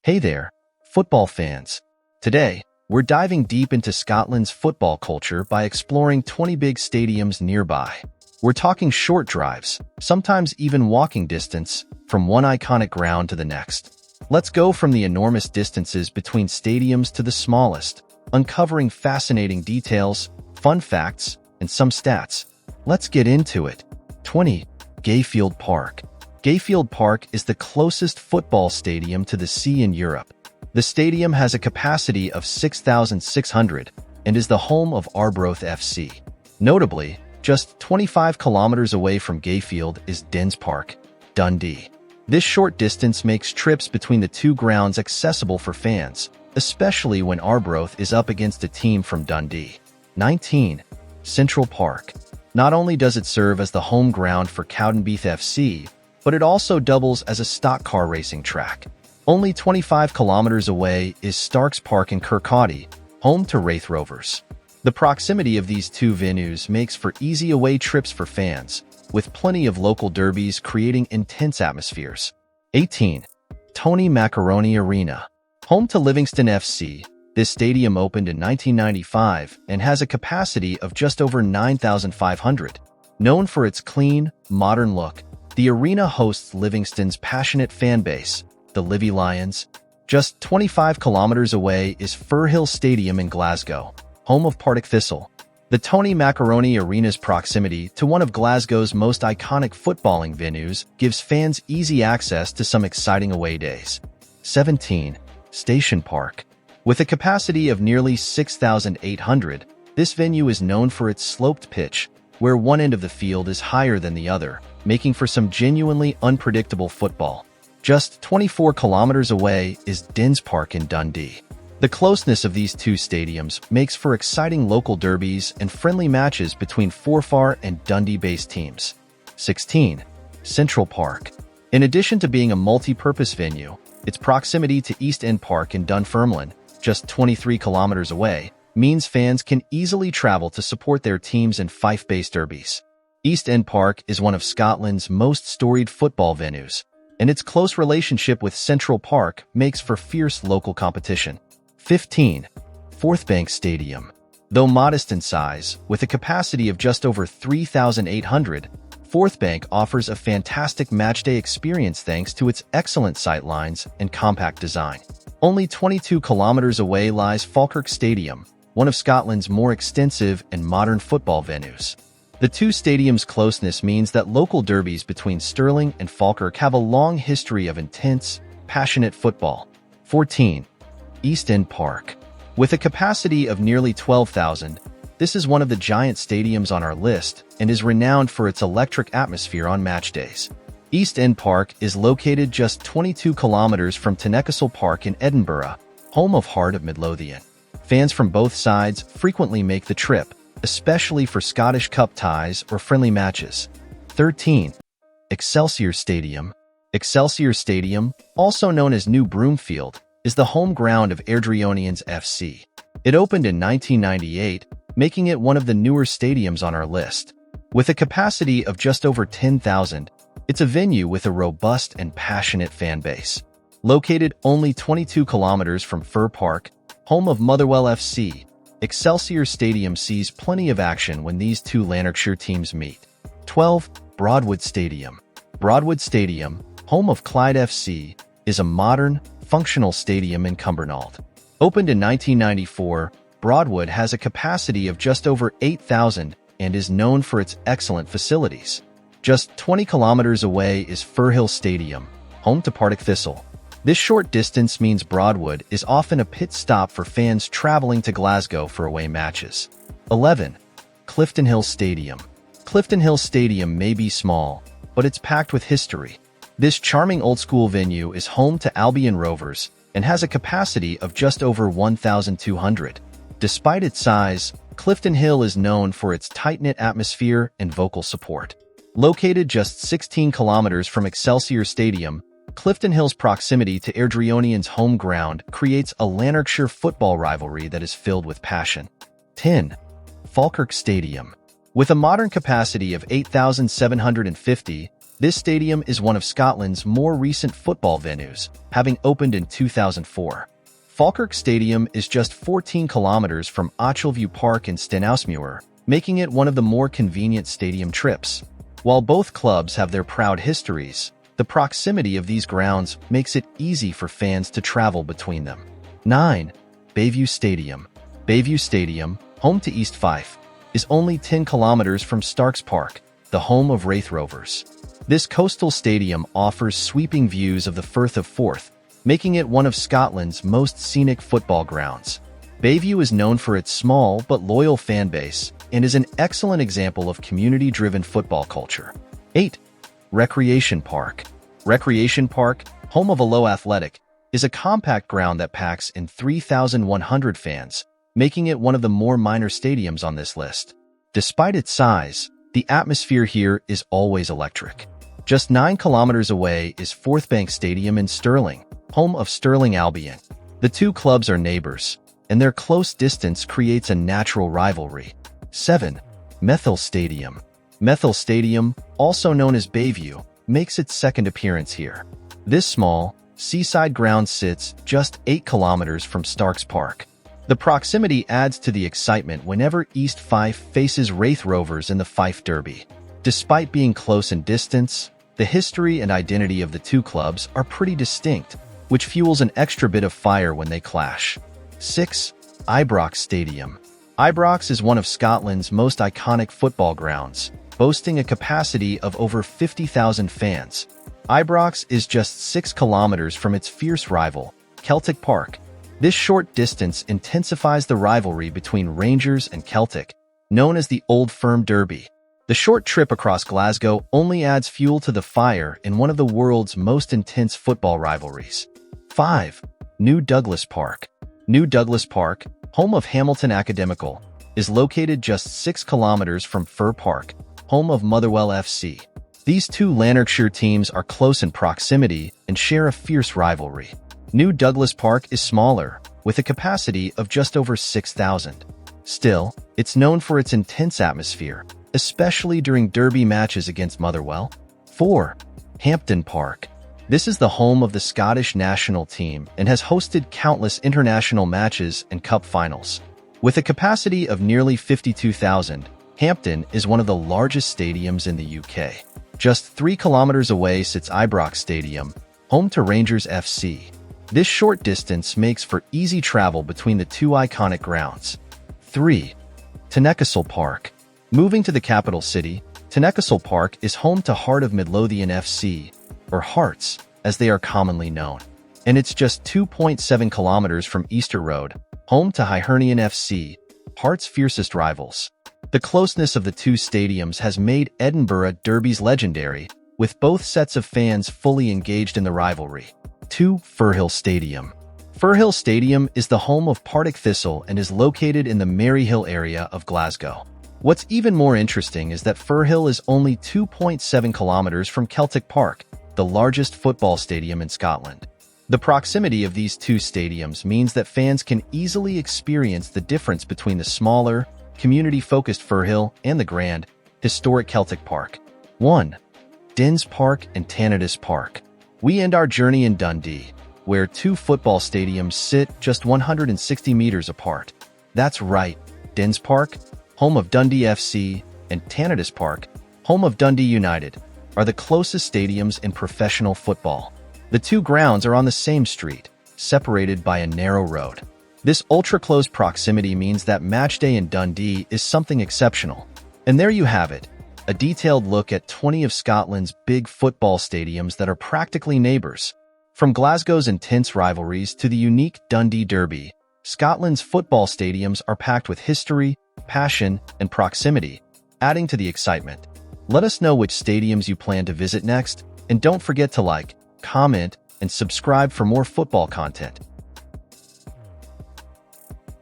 Hey there, football fans. Today, we're diving deep into Scotland's football culture by exploring 20 big stadiums nearby. We're talking short drives, sometimes even walking distance, from one iconic ground to the next. Let's go from the enormous distances between stadiums to the smallest, uncovering fascinating details, fun facts, and some stats. Let's get into it. 20. Gayfield Park. Gayfield Park is the closest football stadium to the sea in Europe. The stadium has a capacity of 6,600 and is the home of Arbroath FC. Notably, just 25 kilometers away from Gayfield is Dens Park, Dundee. This short distance makes trips between the two grounds accessible for fans, especially when Arbroath is up against a team from Dundee. 19. Central Park. Not only does it serve as the home ground for Cowdenbeath FC, but it also doubles as a stock car racing track. Only 25 kilometers away is Starks Park in Kirkcaldy, home to Wraith Rovers. The proximity of these two venues makes for easy away trips for fans, with plenty of local derbies creating intense atmospheres. 18. Tony Macaroni Arena. Home to Livingston FC, this stadium opened in 1995 and has a capacity of just over 9,500. Known for its clean, modern look, the arena hosts Livingston's passionate fan base, the Livy Lions. Just 25 kilometers away is Firhill Stadium in Glasgow, home of Partick Thistle. The Tony Macaroni Arena's proximity to one of Glasgow's most iconic footballing venues gives fans easy access to some exciting away days. 17. Station Park. With a capacity of nearly 6,800, this venue is known for its sloped pitch, where one end of the field is higher than the other, making for some genuinely unpredictable football. Just 24 kilometers away is Dens Park in Dundee. The closeness of these two stadiums makes for exciting local derbies and friendly matches between Forfar and Dundee-based teams. 16. Central Park. In addition to being a multi-purpose venue, its proximity to East End Park in Dunfermline, just 23 kilometers away, means fans can easily travel to support their teams in Fife-based derbies. East End Park is one of Scotland's most storied football venues, and its close relationship with Central Park makes for fierce local competition. 15. Forthbank Stadium. Though modest in size, with a capacity of just over 3,800, Forthbank offers a fantastic matchday experience thanks to its excellent sightlines and compact design. Only 22 kilometers away lies Falkirk Stadium, one of Scotland's more extensive and modern football venues. The two stadiums' closeness means that local derbies between Stirling and Falkirk have a long history of intense, passionate football. 14. East End Park. With a capacity of nearly 12,000, this is one of the giant stadiums on our list and is renowned for its electric atmosphere on match days. East End Park is located just 22 kilometers from Tynecastle Park in Edinburgh, home of Heart of Midlothian. Fans from both sides frequently make the trip, especially for Scottish Cup ties or friendly matches. 13. Excelsior Stadium. Excelsior Stadium, also known as New Broomfield, is the home ground of Airdrieonians FC. It opened in 1998, making it one of the newer stadiums on our list. With a capacity of just over 10,000, it's a venue with a robust and passionate fan base. Located only 22 kilometers from Fir Park, home of Motherwell FC, Excelsior Stadium sees plenty of action when these two Lanarkshire teams meet. 12. Broadwood Stadium. Broadwood Stadium, home of Clyde FC, is a modern, functional stadium in Cumbernauld. Opened in 1994, Broadwood has a capacity of just over 8,000 and is known for its excellent facilities. Just 20 kilometers away is Firhill Stadium, home to Partick Thistle. This short distance means Broadwood is often a pit stop for fans traveling to Glasgow for away matches. 11. Clifton Hill Stadium. Clifton Hill Stadium may be small, but it's packed with history. This charming old-school venue is home to Albion Rovers and has a capacity of just over 1,200. Despite its size, Clifton Hill is known for its tight-knit atmosphere and vocal support. Located just 16 kilometers from Excelsior Stadium, Clifton Hill's proximity to Airdrieonians' home ground creates a Lanarkshire football rivalry that is filled with passion. 10. Falkirk Stadium. With a modern capacity of 8,750, This stadium is one of Scotland's more recent football venues, having opened in 2004. Falkirk Stadium is just 14 kilometers from Gayfield Park in Stenhousemuir, making it one of the more convenient stadium trips. While both clubs have their proud histories, the proximity of these grounds makes it easy for fans to travel between them. 9. Bayview Stadium. Bayview Stadium, home to East Fife, is only 10 kilometers from Starks Park, the home of Raith Rovers. This coastal stadium offers sweeping views of the Firth of Forth, making it one of Scotland's most scenic football grounds. Bayview is known for its small but loyal fan base and is an excellent example of community-driven football culture. 8. Recreation Park. Recreation Park, home of Alloa Athletic, is a compact ground that packs in 3,100 fans, making it one of the more minor stadiums on this list. Despite its size, the atmosphere here is always electric. Just 9 kilometers away is Forthbank Stadium in Stirling, home of Stirling Albion. The two clubs are neighbors, and their close distance creates a natural rivalry. 7. Methil Stadium. Methil Stadium, also known as Bayview, makes its second appearance here. This small, seaside ground sits just 8 kilometers from Starks Park. The proximity adds to the excitement whenever East Fife faces Raith Rovers in the Fife Derby. Despite being close in distance, the history and identity of the two clubs are pretty distinct, which fuels an extra bit of fire when they clash. 6. Ibrox Stadium. Ibrox is one of Scotland's most iconic football grounds, boasting a capacity of over 50,000 fans. Ibrox is just 6 kilometers from its fierce rival, Celtic Park. This short distance intensifies the rivalry between Rangers and Celtic, known as the Old Firm Derby. The short trip across Glasgow only adds fuel to the fire in one of the world's most intense football rivalries. 5. New Douglas Park. New Douglas Park, home of Hamilton Academical, is located just 6 kilometers from Fir Park, home of Motherwell FC. These two Lanarkshire teams are close in proximity and share a fierce rivalry. New Douglas Park is smaller, with a capacity of just over 6,000. Still, it's known for its intense atmosphere, especially during derby matches against Motherwell. 4. Hampden Park. This is the home of the Scottish national team and has hosted countless international matches and cup finals. With a capacity of nearly 52,000, Hampden is one of the largest stadiums in the UK. Just 3 kilometers away sits Ibrox Stadium, home to Rangers FC. This short distance makes for easy travel between the two iconic grounds. 3. Tynecastle Park. Moving to the capital city, Tynecastle Park is home to Heart of Midlothian FC, or Hearts, as they are commonly known. And it's just 2.7 kilometers from Easter Road, home to Hibernian FC, Hearts' fiercest rivals. The closeness of the two stadiums has made Edinburgh derbies legendary, with both sets of fans fully engaged in the rivalry. 2. Firhill Stadium. Firhill Stadium is the home of Partick Thistle and is located in the Maryhill area of Glasgow. What's even more interesting is that Firhill is only 2.7 kilometers from Celtic Park, the largest football stadium in Scotland. The proximity of these two stadiums means that fans can easily experience the difference between the smaller, community-focused Firhill and the grand, historic Celtic Park. 1. Dens Park and Tannadice Park. We end our journey in Dundee, where two football stadiums sit just 160 meters apart. That's right, Dens Park, home of Dundee FC, and Tannadice Park, home of Dundee United, are the closest stadiums in professional football. The two grounds are on the same street, separated by a narrow road. This ultra-close proximity means that matchday in Dundee is something exceptional. And there you have it, a detailed look at 20 of Scotland's big football stadiums that are practically neighbors. From Glasgow's intense rivalries to the unique Dundee Derby, Scotland's football stadiums are packed with history, passion, and proximity, adding to the excitement. Let us know which stadiums you plan to visit next, and don't forget to like, comment, and subscribe for more football content.